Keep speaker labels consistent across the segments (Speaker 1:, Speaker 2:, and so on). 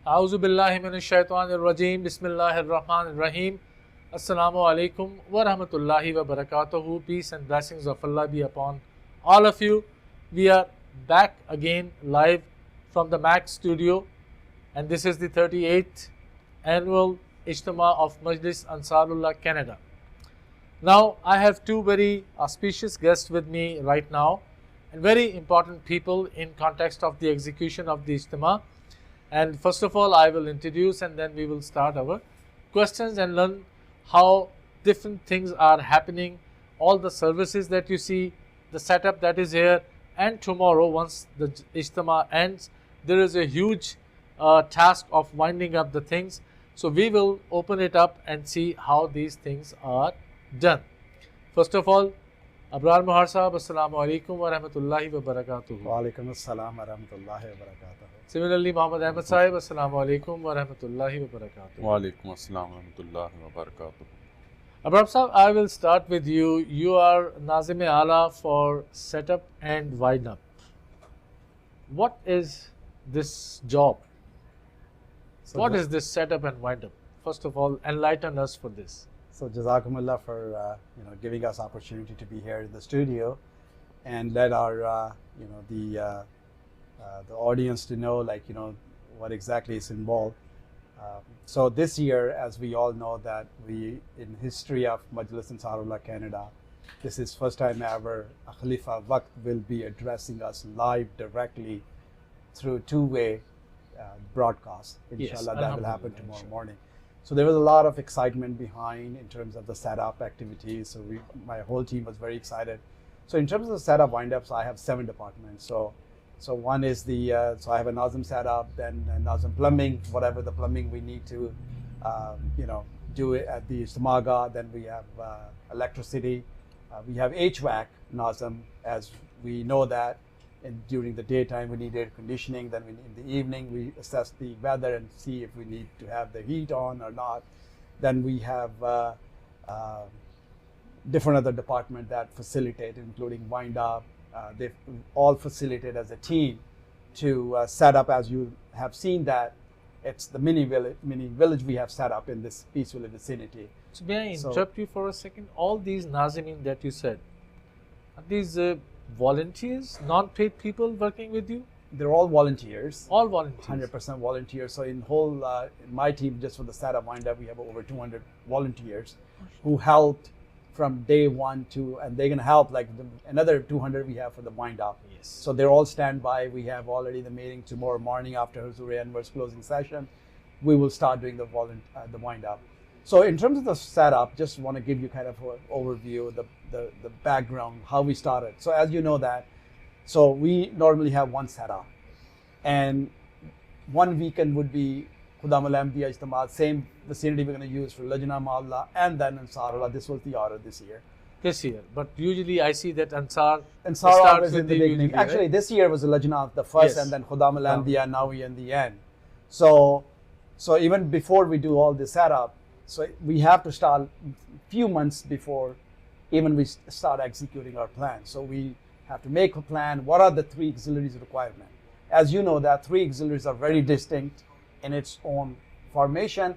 Speaker 1: A'udhu billahi minash shaitanir rajeem. Bismillahir rahmanir rahim. Assalamu alaikum wa rahmatullahi wa barakatuhu. Peace and blessings of Allah be upon all of you. We are back again live from the Mac studio, and this is the 38th annual Ijtima of Majlis Ansarullah Canada. Now I have two very auspicious guests with me right now, and very important people in context of the execution of the Ijtima. And first of all, I will introduce, and then we will start our questions and learn how different things are happening, all the services that you see, the setup that is here. And tomorrow, once the Ijtima ends, there is a huge task of winding up the things. So we will open it up and see how these things are done. First of all, Abrar Muhar Sahab, Assalamu alaikum wa rahmatullahi wa barakatuhu.
Speaker 2: Wa alaikum assalam wa rahmatullahi wa barakatuh.
Speaker 1: Similarly, Muhammad Ahmed Sahib, Assalamu alaikum wa rahmatullahi wa barakatuh.
Speaker 3: Wa alaikum assalam wa rahmatullahi wa barakatuh.
Speaker 1: Abrar Sahib, I will start with you. You are Nazim-e-Aala for setup and wind up. What is this job?
Speaker 2: So
Speaker 1: What is this setup and wind up? First of all, enlighten us for this.
Speaker 2: So Jazakumullah for giving us opportunity to be here in the studio, and let our the audience to know what exactly is involved. So this year, as we all know, that we in history of Majlis Ansarullah Canada, this is first time ever a Khalifa Waqt will be addressing us live directly through two-way broadcast. Inshallah, that will happen tomorrow morning. So there was a lot of excitement behind in terms of the setup activities. So my whole team was very excited. So in terms of the setup windups, I have 7 departments. So one is so I have a Nazim setup, then Nazim plumbing, whatever the plumbing we need to, do it at the Ijtimaga. Then we have electricity. We have HVAC Nazim, as we know that. And during the daytime we need air conditioning, then in the evening we assess the weather and see if we need to have the heat on or not. Then we have different other departments that facilitate, including wind up. They've all facilitated as a team to set up, as you have seen, that it's the mini village we have set up in this peaceful vicinity.
Speaker 1: So may I interrupt you for a second? All these Nazimin that you said, are these volunteers, non-paid people working with you?
Speaker 2: They're all volunteers.
Speaker 1: All volunteers.
Speaker 2: 100% volunteers. So in my team, just for the setup wind up, we have over 200 volunteers who helped from day one to, and they're going to help another 200 we have for the wind up.
Speaker 1: Yes.
Speaker 2: So they're all standby. We have already the meeting tomorrow morning after Huzur Anwar's closing session. We will start doing the wind up. So in terms of the setup, just want to give you kind of an overview, the background, how we started. So as you know that, so we normally have one setup, and one weekend would be Khudam al-Anbiya Ijtima, same vicinity we're going to use for Nazim-e-Aala and then Ansarullah. This was the order this year.
Speaker 1: This year, but usually I see that Ansar
Speaker 2: starts in the beginning. Actually,
Speaker 1: right?
Speaker 2: This year was the Lajna the first,
Speaker 1: Yes.
Speaker 2: and then Khudam al-Anbiya, now we in the end. So even before we do all this setup, so we have to start a few months before even we start executing our plan. So we have to make a plan. What are the 3 auxiliaries requirement? As you know, that 3 auxiliaries are very distinct in its own formation.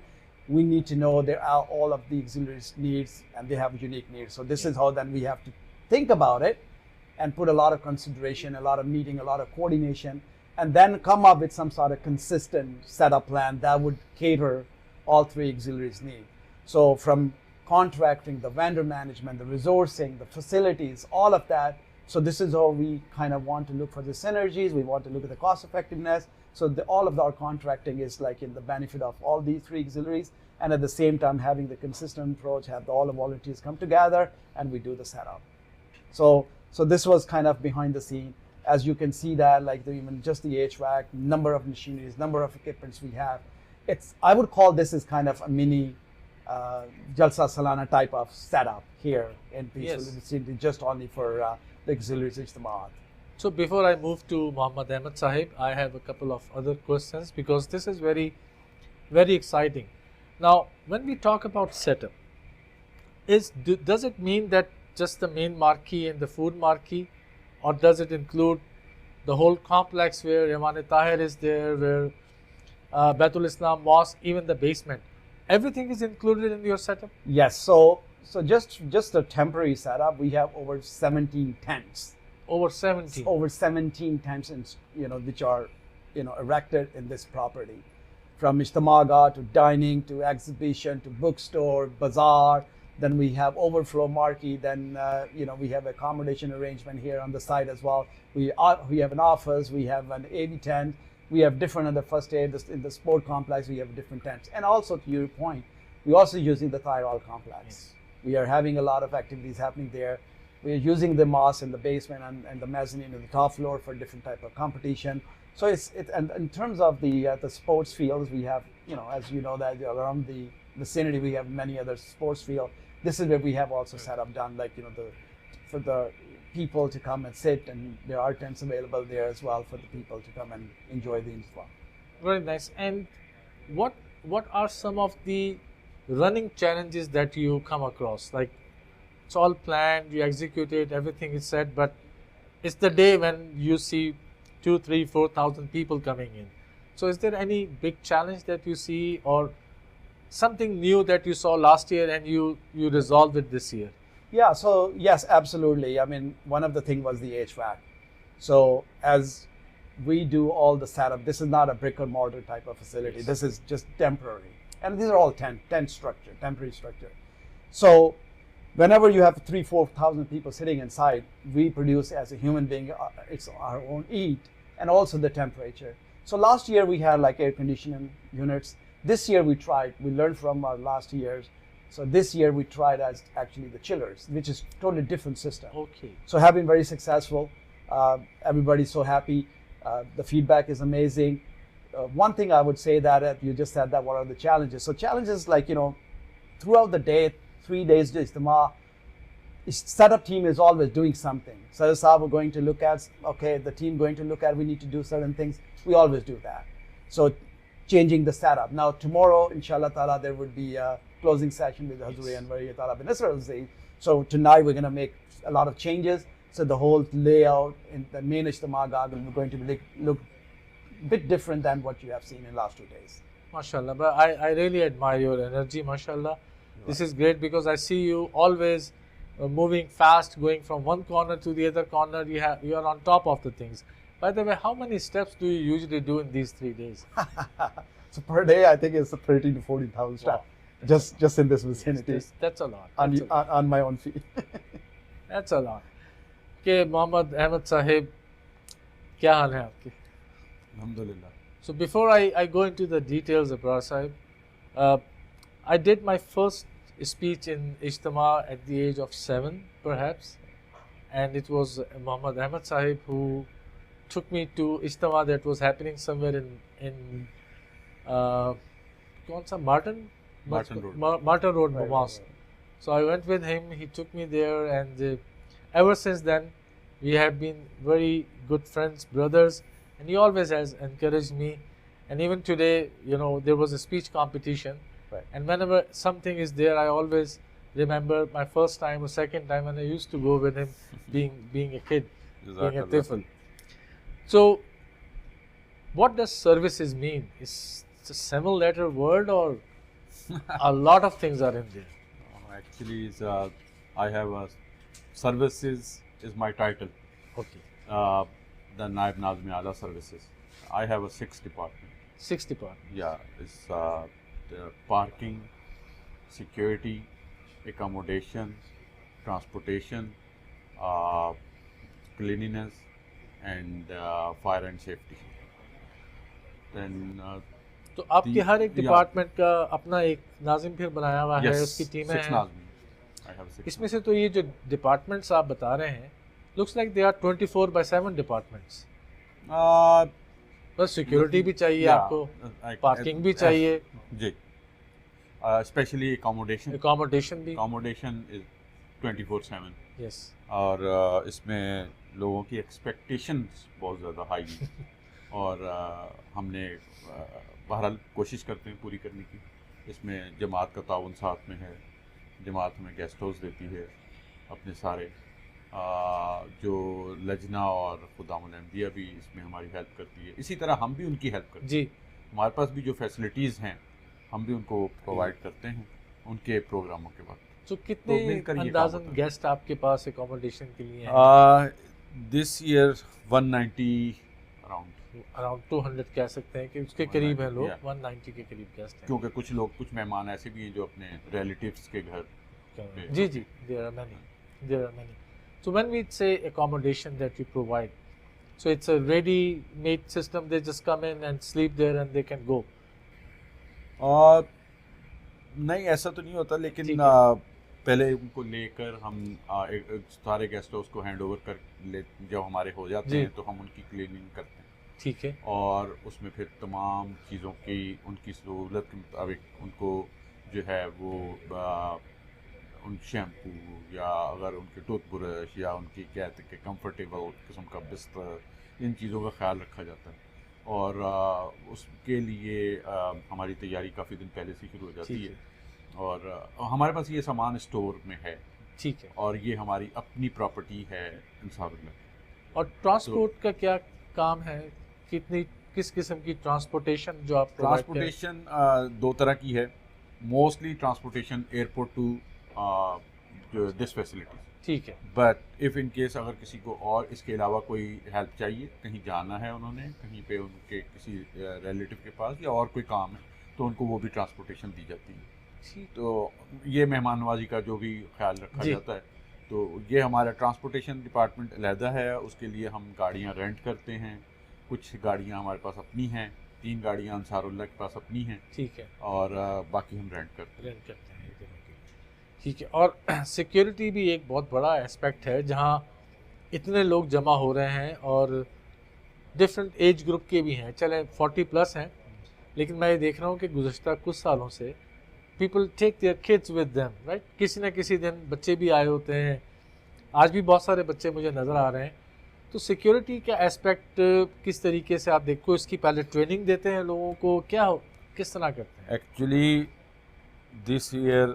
Speaker 2: We need to know there are all of the auxiliaries needs, and they have unique needs. So this is how then we have to think about it and put a lot of consideration, a lot of meeting, a lot of coordination, and then come up with some sort of consistent setup plan that would cater all 3 auxiliaries need. So from contracting, the vendor management, the resourcing, the facilities, all of that. So this is how we kind of want to look for the synergies. We want to look at the cost effectiveness. So all of our contracting is in the benefit of all these 3 auxiliaries, and at the same time having the consistent approach, have all the volunteers come together and we do the setup. So this was kind of behind the scene. As you can see that even just the HVAC, number of machineries, number of equipments we have. I would call this as kind of a mini Jalsa Salana type of setup here in Peaceful Vicinity, just only for the auxiliaries Ijtimaat.
Speaker 1: So before I move to Muhammad Ahmed Sahib, I have a couple of other questions, because this is very, very exciting. Now, when we talk about setup, does it mean that just the main marquee and the food marquee, or does it include the whole complex where Iman Tahir is there, where Baitul Islam Mosque, even the basement. Everything is included in your setup?
Speaker 2: Yes. So just the temporary setup, we have over 17 tents.
Speaker 1: Over 17.
Speaker 2: Over 17 tents, which are, erected in this property, from Ijtima to dining to exhibition to bookstore, bazaar. Then we have overflow marquee. Then we have accommodation arrangement here on the side as well. We have an office. We have an AV tent. We have different on the first aid. In the sport complex, we have different tents. And also, to your point, we're also using the thyroid complex.
Speaker 1: Yes.
Speaker 2: We are having a lot of activities happening there. We are using the mosque in the basement and the mezzanine in the top floor for different type of competition. So and in terms of the sports fields, we have, as you know, that around the vicinity we have many other sports fields. This is where we have also set up done, like, for the people to come and sit, and there are tents available there as well for the people to come and enjoy the Ijtima.
Speaker 1: Very nice. And what are some of the running challenges that you come across? Like, it's all planned, you execute it, everything is set, but it's the day when you see 2,000, 3,000, 4,000 people coming in. So is there any big challenge that you see, or something new that you saw last year and you resolved it this year?
Speaker 2: Yeah, so yes, absolutely. I mean, one of the things was the HVAC. So as we do all the setup, this is not a brick and mortar type of facility.
Speaker 1: Yes.
Speaker 2: This is just temporary. And these are all tent structure, temporary structure. So whenever you have 3,000, 4,000 people sitting inside, we produce as a human being, it's our own heat and also the temperature. So last year we had like air conditioning units. This year we learned from our last years. So this year we tried as actually the chillers, which is totally different system.
Speaker 1: Okay.
Speaker 2: So have been very successful. Everybody's so happy. The feedback is amazing. One thing I would say that you just said that what are the challenges? So challenges like, throughout the day, 3 days to Ijtima, setup team is always doing something. So Sahab are going to look at, okay, the team going to look at, we need to do certain things. We always do that. So changing the setup. Now tomorrow, inshallah ta'ala, there would be a closing session with Hazuri and Wariya Ta'ala bin Nasr al-Zayd. So tonight we're going to make a lot of changes. So the whole layout in the main Ijtima garden is going to look a bit different than what you have seen in the last 2 days.
Speaker 1: MashaAllah, but I really admire your energy, MashaAllah. This is great because I see you always moving fast, going from one corner to the other corner. You are on top of the things. By the way, how many steps do you usually do in these 3 days?
Speaker 2: So per day, I think it's 30,000 to 40,000 steps.
Speaker 1: Wow.
Speaker 2: Just in this vicinity.
Speaker 1: Yes, that's a lot.
Speaker 2: On my own feet.
Speaker 1: That's a lot. Okay, Mohammad Ahmed Sahib, क्या हाल है आपके?
Speaker 3: Alhamdulillah.
Speaker 1: So before I go into the details, Abrar Sahib, I did my first speech in Ijtima at the age of 7, perhaps, and it was Mohammad Ahmed Sahib who took me to Ijtima that was happening somewhere in कौन सा Martin
Speaker 3: Road.
Speaker 1: Martin Road,
Speaker 2: Right,
Speaker 1: Mosque.
Speaker 2: right.
Speaker 1: So I went with him. He took me there, and ever since then we have been very good friends, brothers. And he always has encouraged me. And even today, there was a speech competition.
Speaker 2: Right.
Speaker 1: And whenever something is there, I always remember my first time or second time when I used to go with him, being a kid, being a tifl. So, what does services mean? Is it a 7-letter word, or a lot of things are in there?
Speaker 3: Actually, I have services is my title.
Speaker 1: Okay.
Speaker 3: The Naib Nazim-e-Aala services. I have a 6 department.
Speaker 1: 6 department.
Speaker 3: Yeah, it's the parking, security, accommodation, transportation, cleanliness, and fire and safety. Then
Speaker 1: तो आपके हर एक department का अपना एक नाजिम फिर बनाया हुआ है,
Speaker 3: yes,
Speaker 1: उसकी टीमें
Speaker 3: 6
Speaker 1: हैं।
Speaker 3: Nazim. I have 6.
Speaker 1: इसमें से तो ये जो डिपार्टमेंट्स आप बता रहे हैं, looks like they are 24/7 departments. बस सिक्योरिटी भी चाहिए आपको, पार्किंग भी चाहिए,
Speaker 3: जी, स्पेशली accommodation
Speaker 1: भी।
Speaker 3: accommodation is 24/7.
Speaker 1: Yes.
Speaker 3: और इसमें लोगों की एक्सपेक्टेशंस बहुत ज़्यादा हाई हैं और हमने बहरहाल कोशिश करते हैं पूरी करने की। इसमें जमात का ताउन साथ में है, जमात हमें गेस्ट हाउस देती है, अपने सारे जो लजना और खुदामुल अहमदिया भी इसमें हमारी हेल्प करती है, इसी तरह हम भी उनकी हेल्प करते हैं।
Speaker 1: जी।
Speaker 3: ہمارے پاس بھی جو فیسلٹیز ہیں ہم بھی ان کو پرووائڈ کرتے ہیں ان کے پروگراموں کے وقت.
Speaker 1: تو کتنے اندازاً گیسٹ آپ کے پاس اکوموڈیشن کے لیے ہیں؟
Speaker 3: دس ایئر 190
Speaker 1: اراؤنڈ 200 کہہ سکتے ہیں کہ اس کے قریب ہیں لوگ. 190 کے قریب گیسٹ ہیں.
Speaker 3: کیونکہ کچھ مہمان ایسے بھی ہیں جو اپنے ریلیٹیوز کے گھر.
Speaker 1: جی there are many. So when we say accommodation that we provide, so it's a ready-made system. They just come in and sleep there and they can go.
Speaker 3: نہیں ایسا تو نہیں ہوتا, لیکن پہلے ان کو لے کر ہم سارے گیسٹ ہاؤس کو ہینڈ اوور کر لے, جب ہمارے ہو جاتے ہیں تو ہم ان کی کلیننگ کرتے ہیں.
Speaker 1: ٹھیک ہے. اور
Speaker 3: اس میں پھر تمام چیزوں کی ان کی سہولت کے مطابق ان کو جو ہے وہ ان شیمپو یا اگر ان کے ٹوتھ برش یا ان کی کہتے کہ کمفرٹیبل قسم کا بستر, ان چیزوں کا خیال رکھا جاتا ہے. اور اس کے لیے ہماری تیاری کافی دن پہلے سے شروع ہو جاتی ہے. اور ہمارے پاس یہ سامان اسٹور میں ہے.
Speaker 1: ٹھیک ہے. اور
Speaker 3: یہ ہماری اپنی پراپرٹی ہے انصار اللہ.
Speaker 1: اور ٹرانسپورٹ کا کیا کام ہے؟ کس قسم کی ٹرانسپورٹیشن جو آپ
Speaker 3: ٹرانسپورٹیشن دو طرح کی ہے. Mostly transportation airport to this facilities.
Speaker 1: ٹھیک ہے.
Speaker 3: بٹ اف ان کیس اگر کسی کو اور اس کے علاوہ کوئی ہیلپ چاہیے, کہیں جانا ہے انہوں نے, کہیں پہ ان کے کسی ریلیٹیو کے پاس یا اور کوئی کام ہے, تو ان کو وہ بھی ٹرانسپورٹیشن دی جاتی ہے. تو یہ مہمان نوازی کا جو بھی خیال رکھا جاتا ہے. تو یہ ہمارا ٹرانسپورٹیشن ڈپارٹمنٹ علیحدہ ہے. اس کے لیے ہم گاڑیاں رینٹ کرتے ہیں. کچھ گاڑیاں ہمارے پاس اپنی ہیں, 3 گاڑیاں انصار اللہ کے پاس اپنی ہیں.
Speaker 1: ٹھیک ہے.
Speaker 3: اور باقی ہم رینٹ کرتے ہیں.
Speaker 1: ٹھیک ہے. اور سیکیورٹی بھی ایک بہت بڑا اسپیکٹ ہے, جہاں اتنے لوگ جمع ہو رہے ہیں اور ڈفرینٹ ایج گروپ کے بھی ہیں. چلیں 40+ ہیں, لیکن میں یہ دیکھ رہا ہوں کہ گزشتہ کچھ سالوں سے people take their kids with them, right. کسی نہ کسی دن بچے بھی آئے ہوتے ہیں. آج بھی بہت سارے بچے مجھے نظر آ رہے ہیں. تو سیکیورٹی کا اسپیکٹ کس طریقے سے آپ دیکھو, اس کی پہلے ٹریننگ دیتے ہیں لوگوں کو, کس طرح کرتے ہیں؟
Speaker 3: Actually this air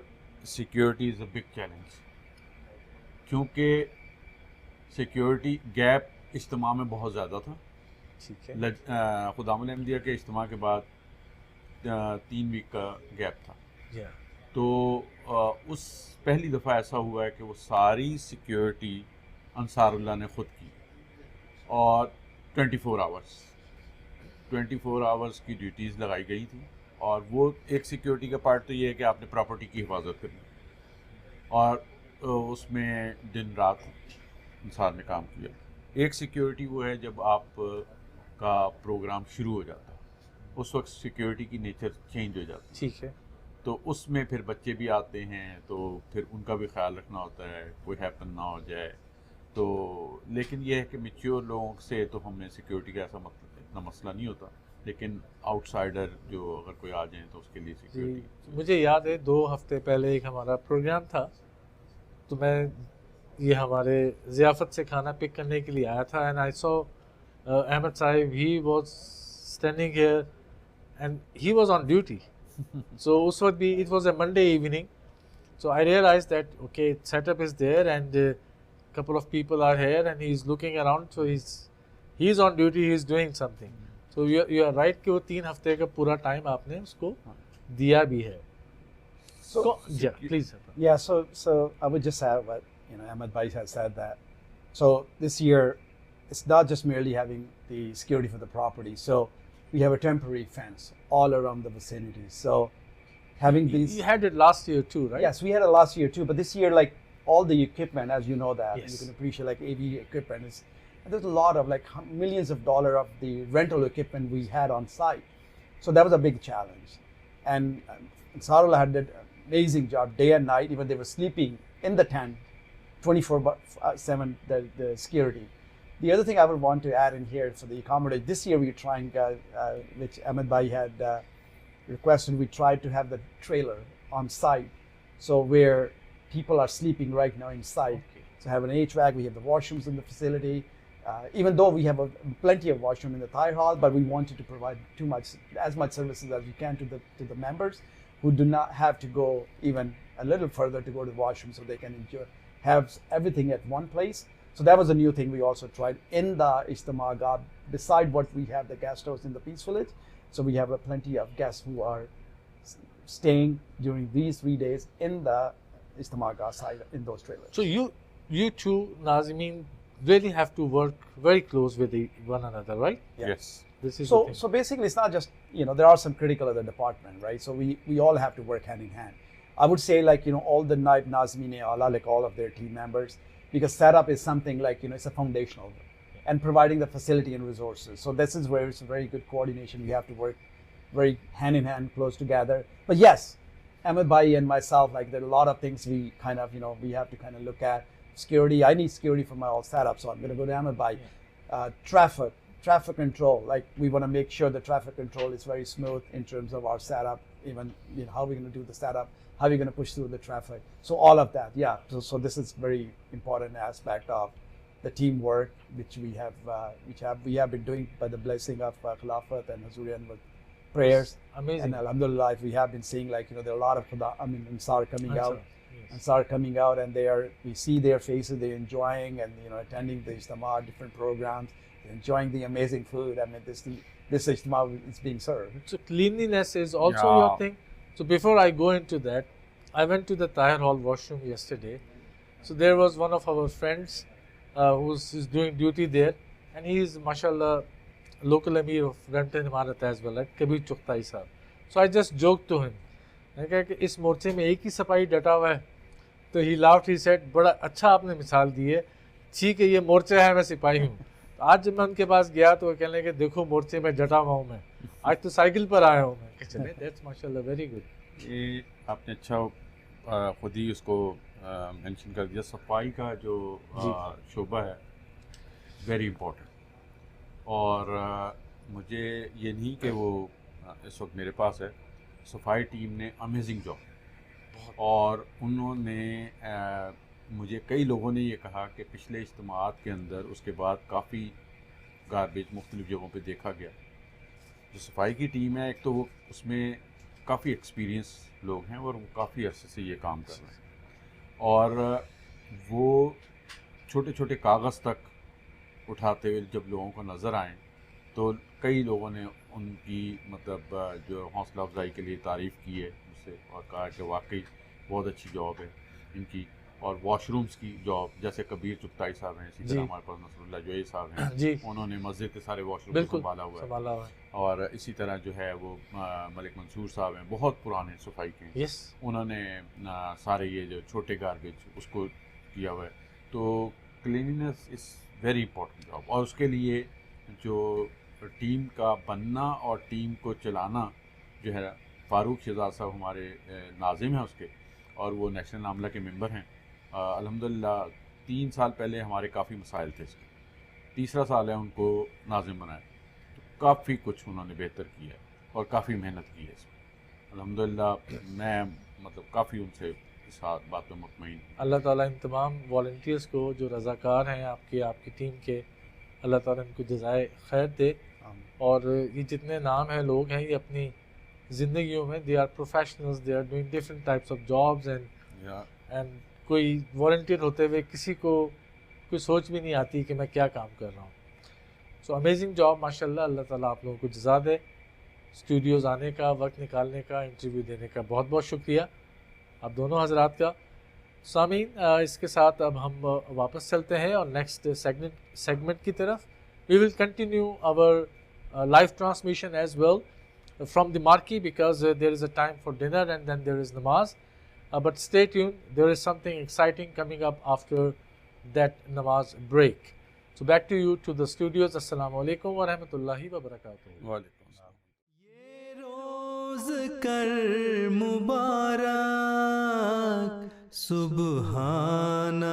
Speaker 3: security is a big challenge, کیونکہ سیکیورٹی گیپ اجتماع میں بہت زیادہ تھا.
Speaker 1: ٹھیک ہے.
Speaker 3: خدام الانبیاء کے اجتماع کے بعد 3 ویک کا گیپ تھا. تو اس پہلی دفعہ ایسا ہوا ہے کہ وہ ساری سیکیورٹی انصار اللہ نے خود کی, اور 24 آورس کی ڈیوٹیز لگائی گئی تھی. اور وہ ایک سیکیورٹی کا پارٹ تو یہ ہے کہ آپ نے پراپرٹی کی حفاظت کرنی, اور اس میں دن رات انصار نے کام کیا. ایک سیکیورٹی وہ ہے جب آپ کا پروگرام شروع ہو جاتا ہے, اس وقت سیکیورٹی کی نیچر چینج ہو جاتی ہے.
Speaker 1: ٹھیک ہے.
Speaker 3: تو اس میں پھر بچے بھی آتے ہیں, تو پھر ان کا بھی خیال رکھنا ہوتا ہے, کوئی ہیپن نہ ہو جائے. تو لیکن یہ ہے کہ میچیور لوگوں سے تو ہم نے سیکیورٹی کا ایسا اتنا مسئلہ نہیں ہوتا, لیکن آؤٹ سائڈر جو اگر کوئی آ جائیں تو اس کے لیے سیکیورٹی.
Speaker 1: مجھے یاد ہے 2 ہفتے پہلے ایک ہمارا پروگرام تھا, تو میں یہ ہمارے ضیافت سے کھانا پک کرنے کے لیے آیا تھا, and I so Ahmed Sahab, he was standing here and he was on duty. So اس وقت بھی it was a Monday evening, so I realize that okay set up is there and couple of people are here and he is looking around, so he is on duty, he is doing something. So you are right کہ وہ 3 ہفتے کا پورا time آپ نے اس کو دیا بھی ہے. So yeah, please.
Speaker 2: Yeah, so I would just add what Ahmed Bhai has said, that so this year it's not just merely having the security for the property. So we have a temporary fence all around the vicinity. So having these,
Speaker 1: you had it last year too, right?
Speaker 2: Yes, we had it last year too, but this year, like all the equipment, as you know that,
Speaker 1: yes,
Speaker 2: you can appreciate, like AV equipment and there's a lot of like millions of dollars of the rental equipment we had on site. So that was a big challenge. And Ansarullah had did an amazing job day and night. Even they were sleeping in the tent 24/7, the security. The other thing I would want to add in here for the accommodation, this year we're trying, which Ahmed Bhai had requested, we tried to have the trailer on site, so where people are sleeping right now inside. Okay. So have an HVAC, we have the washrooms in the facility. Even though we have plenty of washroom in the Thai hall, but we wanted to provide as much services as we can to the members who do not have to go even a little further to go to the washroom, so they can have everything at one place. So that was a new thing we also tried in the Ijtima. Beside what we have the guest house in the Peace Village, So we have plenty of guests who are staying during these 3 days in the Ijtima side in those trailers.
Speaker 1: So you two, Nazimeen, really have to work very close with one another, right?
Speaker 2: Yeah.
Speaker 3: Yes.
Speaker 1: This is the
Speaker 2: So
Speaker 1: thing.
Speaker 2: so basically it's not just, there are some critical other department, right? So we all have to work hand in hand. I would say, like, all the Naib, Nazim-e-Aala, like all of their team members, because setup is something like, it's a foundational, and providing the facility and resources. So this is where it's a very good coordination. We have to work very hand in hand, close together. But yes, Ahmed Bhai and myself, like, there are a lot of things we kind of, we have to kind of look at. Security, I need security for my all setup, so I'm going to go to Ahmed Bhai. Traffic control, like, we want to make sure the traffic control is very smooth in terms of our setup, even, how we're going to do the setup, how we're going to push through the traffic. So all of that, yeah. So this is very important aspect of the teamwork, which we have been doing by the blessing of Khilafat and Hazurian with prayers.
Speaker 1: Amazing.
Speaker 2: And Alhamdulillah, we have been seeing, like, there are a lot of Ansar coming
Speaker 1: Ansar,
Speaker 2: out.
Speaker 1: yes.
Speaker 2: Ansar coming out, and we see their faces, they're enjoying, and attending the Ijtima, different programs, they're enjoying the amazing food. I mean, this Ijtima is being served.
Speaker 1: So cleanliness is also your thing. So before I go into that, I went to the Tahir Hall washroom yesterday. So there was one of our friends who's doing duty there, and he is, mashallah, local Amir of Renton Imarat as well, like Kabir Chukhtai sahab. So I just joked to him. میں نے کہا کہ اس مورچے میں ایک ہی سپاہی ڈٹا ہوا ہے. تو ہی لاؤڈ ہی سیڈ, بڑا اچھا آپ نے مثال دی ہے, ٹھیک ہے یہ مورچہ ہے, میں سپاہی ہوں. آج جب میں ان کے پاس گیا تو وہ کہنے لگے دیکھو مورچے میں ڈٹا ہوا ہوں میں, آج تو سائیکل پر آیا ہوں میں. کہ چلے دیٹس ماشاءاللہ ویری گڈ.
Speaker 3: یہ آپ نے اچھا خود ہی اس کو مینشن کر دیا. صفائی کا جو شعبہ ہے ویری امپورٹنٹ, اور مجھے یہ نہیں کہ وہ اس وقت میرے پاس ہے, صفائی ٹیم نے امیزنگ جاب, اور انہوں نے مجھے کئی لوگوں نے یہ کہا کہ پچھلے اجتماعات کے اندر اس کے بعد کافی گاربیج مختلف جگہوں پہ دیکھا گیا. جو صفائی کی ٹیم ہے, ایک تو وہ اس میں کافی ایکسپیرینس لوگ ہیں اور وہ کافی عرصے سے یہ کام کر رہے ہیں, اور وہ چھوٹے چھوٹے کاغذ تک اٹھاتے ہوئے جب لوگوں کو نظر آئیں تو کئی لوگوں نے ان کی مطلب جو حوصلہ افزائی کے لیے تعریف کی ہے مجھ سے, اور کہا کہ واقعی بہت اچھی جاب ہے ان کی. اور واش رومز کی جاب, جیسے کبیر چغتائی صاحب ہیں, اسی طرح ہمارے پاس نصر اللہ جوئی صاحب ہیں, انہوں نے مسجد کے سارے واش روم سنبھالا ہوا ہے. اور اسی طرح جو ہے وہ ملک منصور صاحب ہیں, بہت پرانے صفائی کے ہیں, انہوں نے سارے یہ جو چھوٹے گاربیج اس کو کیا ہوا ہے. تو cleanness is very important job, اور اس کے لیے جو ٹیم کا بننا اور ٹیم کو چلانا جو ہے, فاروق شہزاد صاحب ہمارے ناظم ہیں اس کے, اور وہ نیشنل عاملہ کے ممبر ہیں. الحمدللہ 3 سال پہلے ہمارے کافی مسائل تھے اس کے, تیسرا سال ہے ان کو ناظم بنائے, تو کافی کچھ انہوں نے بہتر کیا ہے اور کافی محنت کی ہے اس میں. الحمدللہ میں مطلب کافی ان سے اس بات پہ مطمئن.
Speaker 1: اللہ تعالیٰ ان تمام والنٹیئرس کو جو رضاکار ہیں آپ کی ٹیم کے, اللہ تعالیٰ ان کو جزائے خیر دے. اور یہ جتنے نام ہیں لوگ ہیں, یہ اپنی زندگیوں میں they are professionals, they are doing different types of jobs, and کوئی والنٹیئر ہوتے ہوئے کسی کو کوئی سوچ بھی نہیں آتی کہ میں کیا کام کر رہا ہوں. سو امیزنگ جاب ماشاء اللہ. اللہ تعالیٰ آپ لوگوں کو جزا دے. اسٹوڈیوز آنے کا, وقت نکالنے کا, انٹرویو دینے کا بہت بہت شکریہ آپ دونوں حضرات کا. سامعین, اس کے ساتھ اب ہم واپس چلتے ہیں اور نیکسٹ سیگمنٹ کی طرف. We will continue our live transmission as well from the marquee, because there is a time for dinner and then there is namaz. But stay tuned, there is something exciting coming up after that namaz break. So back to you, to the studios. Assalamu alaikum wa rahmatullahi wa barakatuh.
Speaker 3: وعلیکم السلام.
Speaker 4: یہ روز کر مبارک سبحان